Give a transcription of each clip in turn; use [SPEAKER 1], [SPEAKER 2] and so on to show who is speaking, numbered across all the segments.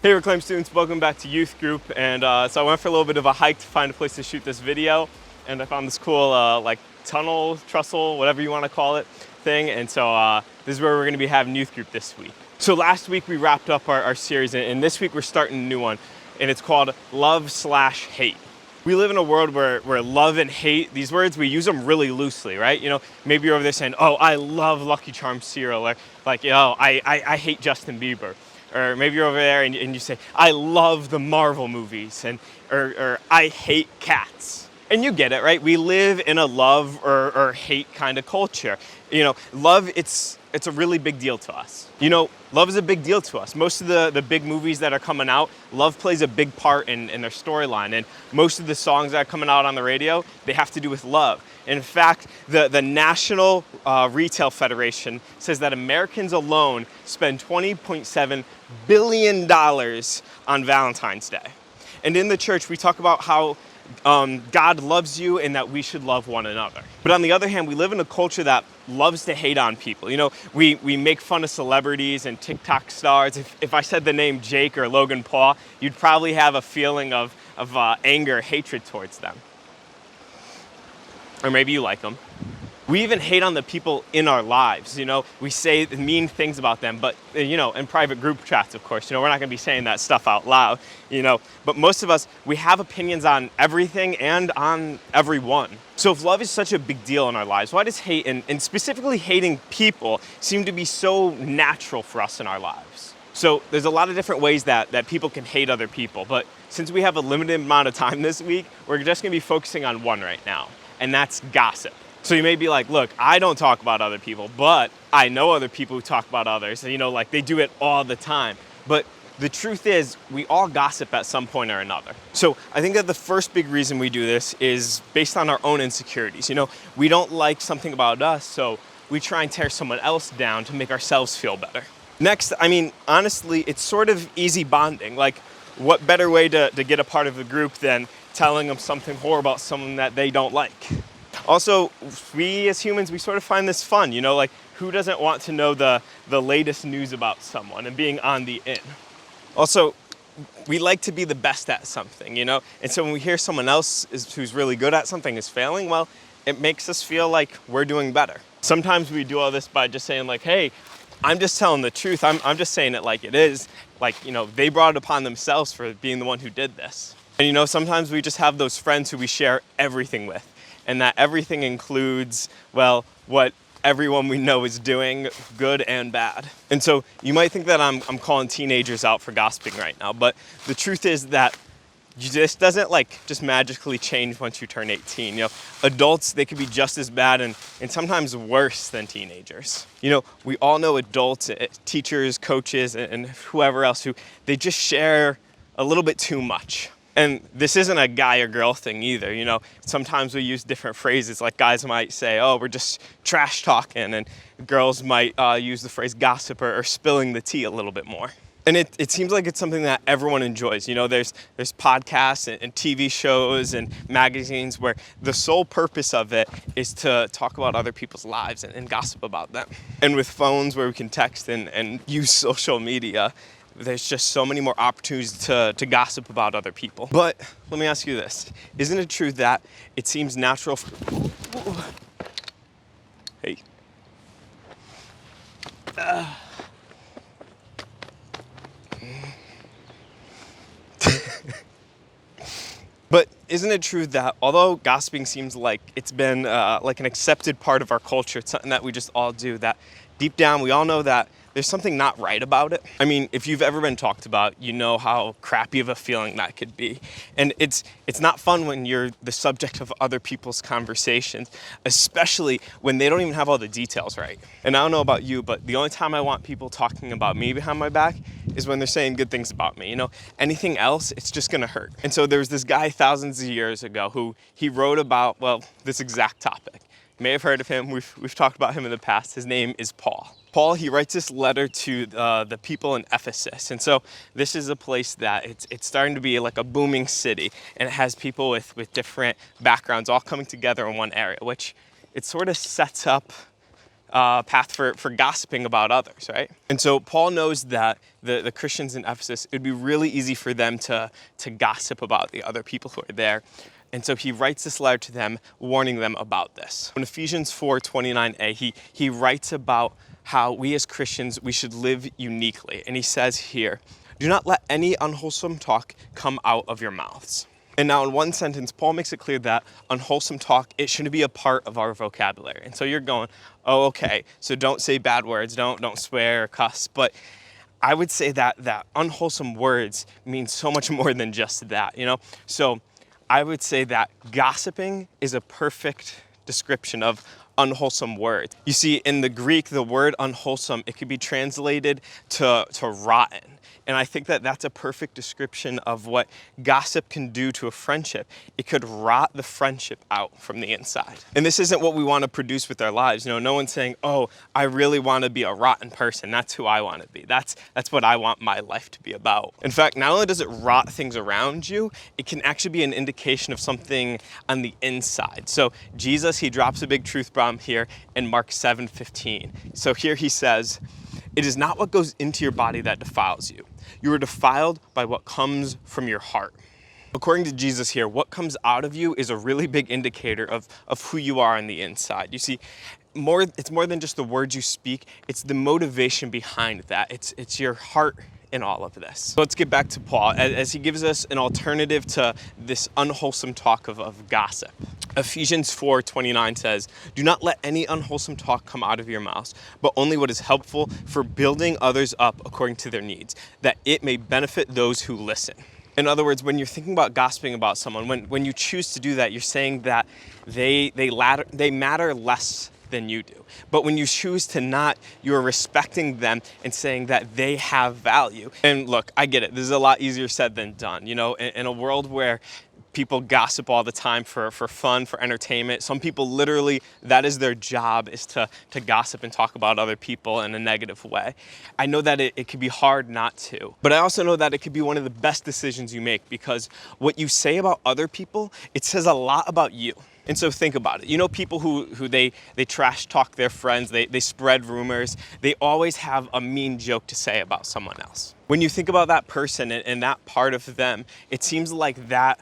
[SPEAKER 1] Hey Reclaim students, welcome back to youth group. And so I went for a little bit of a hike to find a place to shoot this video. And I found this cool like tunnel, trestle, whatever you want to call it, thing. And so this is where we're going to be having youth group this week. So last week we wrapped up our series, and this week we're starting a new one. And it's called Love/Hate. We live in a world where love and hate, these words, we use them really loosely, right? You know, maybe you're over there saying, oh, I love Lucky Charms cereal. Or like, yo, I hate Justin Bieber. Or maybe you're over there and you say, I love the Marvel movies, or I hate cats. And you get it, right? We live in a love or hate kind of culture. You know, love, it's a really big deal to us. You know, love is a big deal to us. Most of the big movies that are coming out, love plays a big part in their storyline. And most of the songs that are coming out on the radio, they have to do with love. In fact, the National Retail Federation says that Americans alone spend $20.7 billion on Valentine's Day. And in the church, we talk about how God loves you and that we should love one another. But on the other hand, we live in a culture that loves to hate on people. You know, we make fun of celebrities and TikTok stars. If I said the name Jake or Logan Paul, you'd probably have a feeling of anger, hatred towards them. Or maybe you like them. We even hate on the people in our lives, you know. We say mean things about them, but, you know, in private group chats, of course, you know, we're not gonna be saying that stuff out loud, you know. But most of us, we have opinions on everything and on everyone. So if love is such a big deal in our lives, why does hate, and specifically hating people, seem to be so natural for us in our lives? So there's a lot of different ways that people can hate other people, but since we have a limited amount of time this week, we're just gonna be focusing on one right now, and that's gossip. So you may be like, look, I don't talk about other people, but I know other people who talk about others. And, you know, like they do it all the time. But the truth is, we all gossip at some point or another. So I think that the first big reason we do this is based on our own insecurities. You know, we don't like something about us, so we try and tear someone else down to make ourselves feel better. Next, I mean, honestly, it's sort of easy bonding. Like, what better way to get a part of the group than telling them something horrible about someone that they don't like? Also, we as humans, we sort of find this fun, you know, like who doesn't want to know the latest news about someone and being on the in? Also, we like to be the best at something, you know, and so when we hear someone else who's really good at something is failing, well, it makes us feel like we're doing better. Sometimes we do all this by just saying like, hey, I'm just telling the truth. I'm just saying it like it is. Like, you know, they brought it upon themselves for being the one who did this. And, you know, sometimes we just have those friends who we share everything with. And that everything includes, well, what everyone we know is doing, good and bad. And so you might think that I'm calling teenagers out for gossiping right now, but the truth is that this doesn't like just magically change once you turn 18. You know, adults, they could be just as bad and sometimes worse than teenagers. You know, we all know adults, teachers, coaches, and whoever else who, they just share a little bit too much. And this isn't a guy or girl thing either, you know. Sometimes we use different phrases, like guys might say, oh, we're just trash talking, and girls might use the phrase gossip or spilling the tea a little bit more. And it seems like it's something that everyone enjoys. You know, there's podcasts and TV shows and magazines where the sole purpose of it is to talk about other people's lives and gossip about them. And with phones where we can text and use social media, there's just so many more opportunities to gossip about other people. But let me ask you this. Isn't it true that it seems natural Hey. But isn't it true that although gossiping seems like it's been like an accepted part of our culture, it's something that we just all do, that deep down we all know that there's something not right about it? I mean, if you've ever been talked about, you know how crappy of a feeling that could be. And it's not fun when you're the subject of other people's conversations, especially when they don't even have all the details right. And I don't know about you, but the only time I want people talking about me behind my back is when they're saying good things about me. You know, anything else, it's just gonna hurt. And so there was this guy thousands of years ago who he wrote about, well, this exact topic. You may have heard of him. We've talked about him in the past. His name is Paul. Paul, he writes this letter to the people in Ephesus. And so this is a place that it's starting to be like a booming city, and it has people with different backgrounds all coming together in one area, which it sort of sets up path for gossiping about others, right? And so Paul knows that the Christians in Ephesus, it'd be really easy for them to gossip about the other people who are there. And so he writes this letter to them, warning them about this. In Ephesians 4:29a, he writes about how we as Christians, we should live uniquely. And he says here, do not let any unwholesome talk come out of your mouths. And now in one sentence, Paul makes it clear that unwholesome talk, it shouldn't be a part of our vocabulary. And so you're going, oh, okay, so don't say bad words, don't swear or cuss. But I would say that unwholesome words mean so much more than just that, you know? So I would say that gossiping is a perfect description of unwholesome words. You see, in the Greek, the word unwholesome, it could be translated to rotten. And I think that that's a perfect description of what gossip can do to a friendship. It could rot the friendship out from the inside. And this isn't what we want to produce with our lives. You know, no one's saying, oh, I really want to be a rotten person. That's who I want to be. That's what I want my life to be about. In fact, not only does it rot things around you, it can actually be an indication of something on the inside. So Jesus, he drops a big truth bomb here in Mark 7:15. So here he says, it is not what goes into your body that defiles you. You are defiled by what comes from your heart. According to Jesus here, what comes out of you is a really big indicator of who you are on the inside. You see, it's more than just the words you speak, it's the motivation behind that. It's your heart in all of this. So let's get back to Paul as he gives us an alternative to this unwholesome talk of gossip. Ephesians 4:29 says, do not let any unwholesome talk come out of your mouths, but only what is helpful for building others up according to their needs, that it may benefit those who listen. In other words, when you're thinking about gossiping about someone, when you choose to do that, you're saying that they matter less than you do. But when you choose to not, you're respecting them and saying that they have value. And look, I get it. This is a lot easier said than done. You know, in a world where people gossip all the time for fun, for entertainment. Some people literally, that is their job, is to gossip and talk about other people in a negative way. I know that it could be hard not to, but I also know that it could be one of the best decisions you make, because what you say about other people, it says a lot about you. And so think about it. You know, people who they trash talk their friends, they spread rumors, they always have a mean joke to say about someone else. When you think about that person and that part of them, it seems like that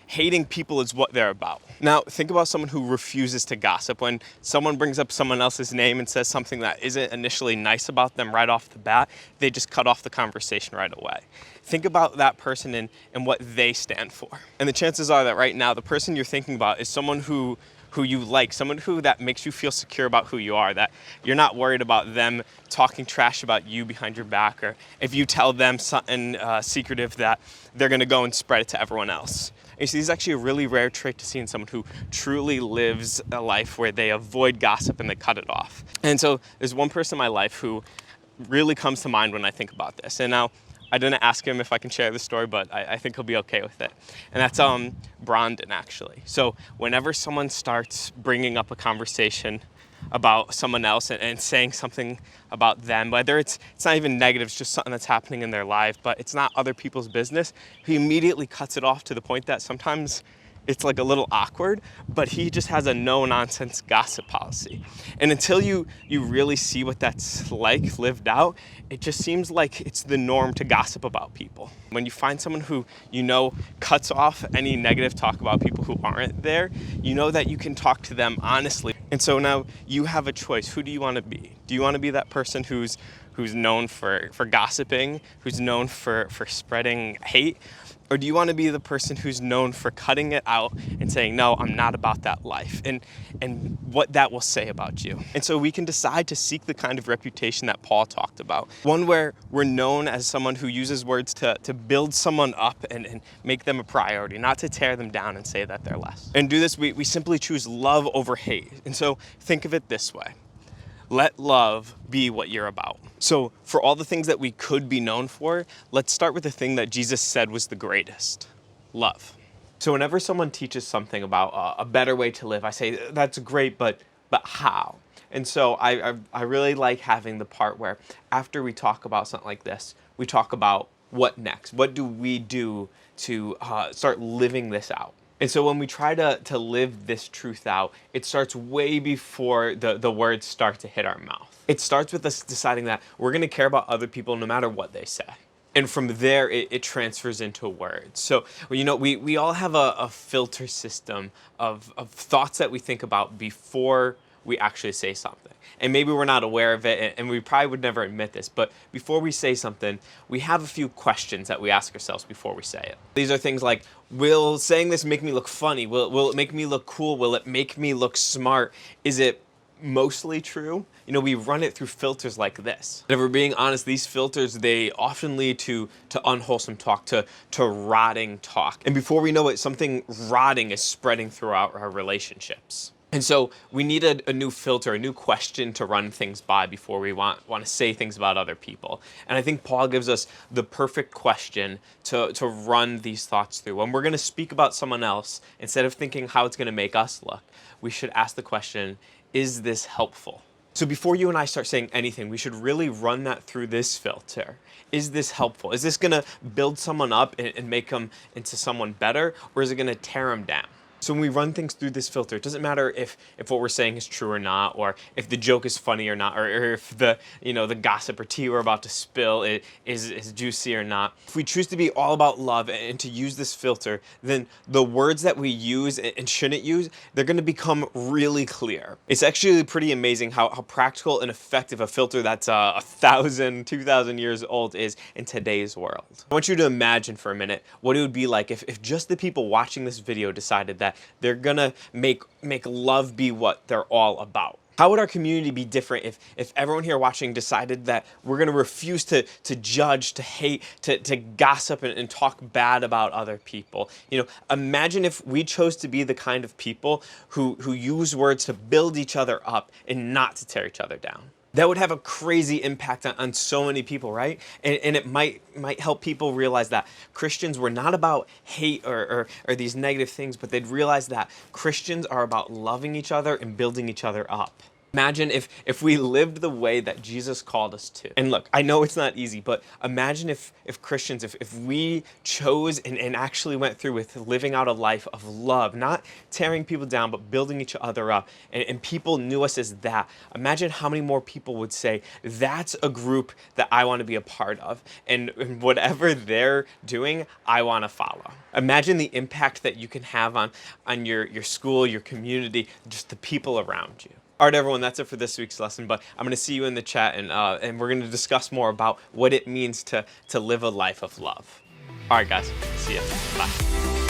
[SPEAKER 1] hating people is what they're about. Now, think about someone who refuses to gossip. When someone brings up someone else's name and says something that isn't initially nice about them right off the bat, they just cut off the conversation right away. Think about that person and what they stand for. And the chances are that right now, the person you're thinking about is someone who you like, someone that makes you feel secure about who you are, that you're not worried about them talking trash about you behind your back, or if you tell them something secretive that they're gonna go and spread it to everyone else. And you see, this is actually a really rare trait to see in someone who truly lives a life where they avoid gossip and they cut it off. And so there's one person in my life who really comes to mind when I think about this. And now, I didn't ask him if I can share the story, but I think he'll be okay with it. And that's Brandon, actually. So whenever someone starts bringing up a conversation about someone else and saying something about them, whether it's not even negative, it's just something that's happening in their life, but it's not other people's business, he immediately cuts it off to the point that sometimes it's like a little awkward, but he just has a no-nonsense gossip policy. And until you really see what that's like lived out, it just seems like it's the norm to gossip about people. When you find someone who you know cuts off any negative talk about people who aren't there, you know that you can talk to them honestly. And so now you have a choice. Who do you want to be? Do you want to be that person who's known for gossiping, who's known for spreading hate? Or do you want to be the person who's known for cutting it out and saying, no, I'm not about that life, and what that will say about you? And so we can decide to seek the kind of reputation that Paul talked about. One where we're known as someone who uses words to build someone up and make them a priority, not to tear them down and say that they're less. And do this, we simply choose love over hate. And so think of it this way. Let love be what you're about. So for all the things that we could be known for, let's start with the thing that Jesus said was the greatest: love. So whenever someone teaches something about a better way to live, I say, that's great, but how? And so I really like having the part where after we talk about something like this, we talk about what next? What do we do to start living this out? And so when we try to live this truth out, it starts way before the words start to hit our mouth. It starts with us deciding that we're going to care about other people no matter what they say. And from there, it transfers into words. So, we all have a filter system of thoughts that we think about before we actually say something. And maybe we're not aware of it, and we probably would never admit this, but before we say something, we have a few questions that we ask ourselves before we say it. These are things like, will saying this make me look funny? Will it make me look cool? Will it make me look smart? Is it mostly true? We run it through filters like this. And if we're being honest, these filters, they often lead to unwholesome talk, to rotting talk. And before we know it, something rotting is spreading throughout our relationships. And so we need a new filter, a new question to run things by before we want to say things about other people. And I think Paul gives us the perfect question to run these thoughts through. When we're going to speak about someone else, instead of thinking how it's going to make us look, we should ask the question, is this helpful? So before you and I start saying anything, we should really run that through this filter. Is this helpful? Is this going to build someone up and make them into someone better, or is it going to tear them down? So when we run things through this filter, it doesn't matter if what we're saying is true or not, or if the joke is funny or not, or if the gossip or tea we're about to spill is juicy or not. If we choose to be all about love and to use this filter, then the words that we use and shouldn't use, they're going to become really clear. It's actually pretty amazing how practical and effective a filter that's 1,000, 2,000 years old is in today's world. I want you to imagine for a minute what it would be like if just the people watching this video decided that they're gonna make love be what they're all about. How would our community be different if everyone here watching decided that we're gonna refuse to judge, to hate, to gossip and talk bad about other people? Imagine if we chose to be the kind of people who use words to build each other up and not to tear each other down. That would have a crazy impact on so many people, right? And it might help people realize that Christians were not about hate or these negative things, but they'd realize that Christians are about loving each other and building each other up. Imagine if we lived the way that Jesus called us to. And look, I know it's not easy, but imagine if Christians, if we chose and actually went through with living out a life of love, not tearing people down, but building each other up, and people knew us as that. Imagine how many more people would say, that's a group that I want to be a part of, and whatever they're doing, I want to follow. Imagine the impact that you can have on your school, your community, just the people around you. All right, everyone, that's it for this week's lesson, but I'm going to see you in the chat, and we're going to discuss more about what it means to live a life of love. All right, guys, see ya. Bye.